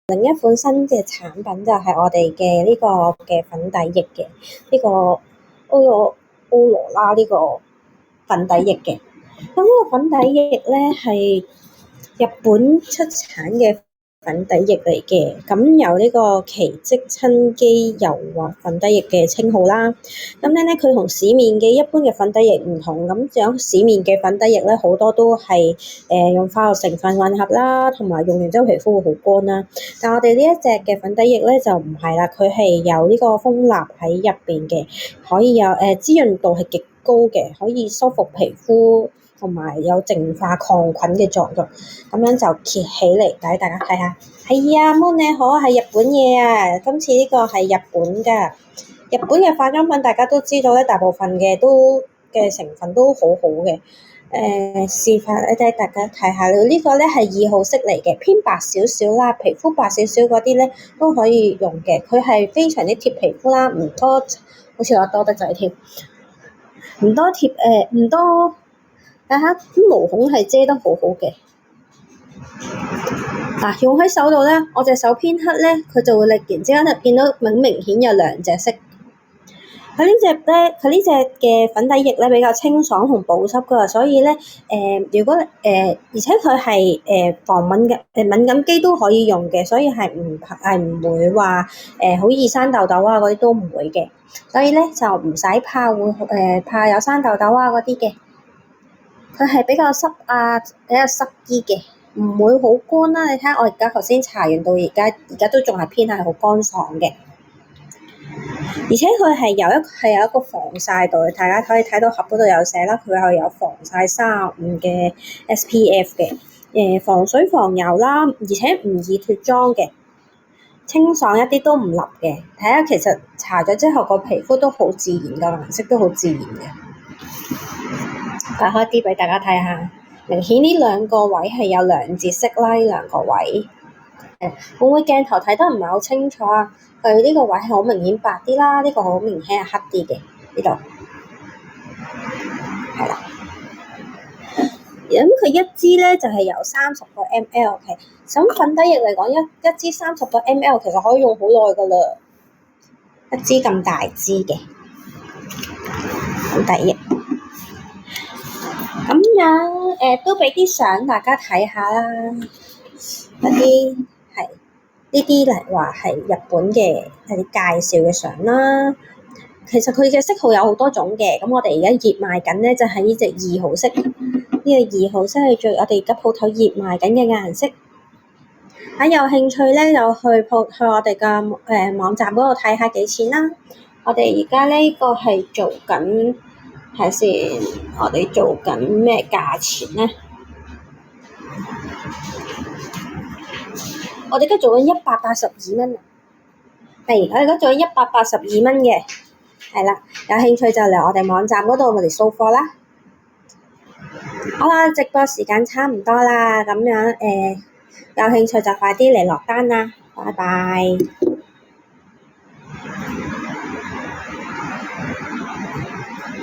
另一款新嘅產品就係我哋嘅呢個嘅粉底液嘅呢個歐羅拉呢個粉底液嘅。咁呢個粉底液咧係日本出產嘅粉底液嚟嘅，咁有呢個奇蹟親肌柔滑粉底液嘅稱號啦。咁咧佢同市面嘅一般嘅粉底液唔同，咁有市面嘅粉底液咧好多都係用化學成分混合啦，同埋用完之後皮膚會好乾啦。但我哋呢一隻嘅粉底液咧就唔係啦，佢係有呢個蜂蠟喺入邊嘅，可以有滋潤度係極高嘅，可以修復皮膚。同埋有淨化抗菌嘅作用，咁樣就揭起嚟俾大家睇下。係啊，Moon你好，係日本嘢啊！今次呢個係日本㗎，日本嘅化妝品大家都知道咧，大部分嘅成分都好好嘅。示範咧，大家睇下呢個咧係2號色嚟嘅，偏白少少啦，皮膚白少少嗰啲咧都可以用嘅。佢係非常之貼皮膚啦，唔多，好似話多得滯添，唔多貼唔多。睇下啲毛孔係遮得好好嘅，用喺手度咧，我隻手偏黑咧，佢就會突然之間就見到明顯有2隻色。佢呢隻嘅粉底液咧比較清爽同保濕噶，所以咧如果而且佢係防敏感肌都可以用嘅，所以係唔會話好易生痘痘啊嗰啲都唔會嘅，所以咧就唔使怕怕有生痘痘啊嗰啲嘅。佢係比較濕啊，比較濕啲嘅，唔會好乾啦。你睇下我而家頭先搽完到而家都仲係偏係好乾爽嘅，而且佢係有一個防曬度，大家可以睇到盒嗰度有寫啦，佢係有防曬35嘅 SPF 嘅，防水防油啦，而且唔易脫妝嘅，清爽一啲都唔立嘅。睇下其實搽咗之後個皮膚都好自然㗎，顏色都好自然嘅。打開啲俾大家睇下，明顯呢兩個位係有2節色啦，呢兩個位，會唔會鏡頭睇得唔係好清楚啊？佢呢個位係好明顯白啲啦，呢個好明顯係黑啲嘅，呢度係啦。咁佢一支咧就係有30個 ml 嘅，咁粉底液嚟講一支30個 ml 其實可以用好耐噶啦，一支咁大支嘅粉底液。咁樣都俾啲相大家睇下啦，一啲係呢啲嚟話係日本嘅一啲介紹嘅相啦。其實佢嘅色號有好多種嘅，咁我哋而家熱賣緊咧就係呢隻2號色，呢個2號色係我哋而家鋪頭熱賣緊嘅顏色。有興趣咧就去我哋嘅網站嗰度睇下幾錢啦。我哋而家呢個係做緊。睇先，我哋做緊咩價錢咧？我哋而家做緊182蚊，係我哋而家做緊182蚊嘅，係啦。有興趣就嚟我哋網站嗰度我哋掃貨啦。好啦，直播時間差唔多啦，咁樣有興趣就快啲嚟落單啦，拜拜。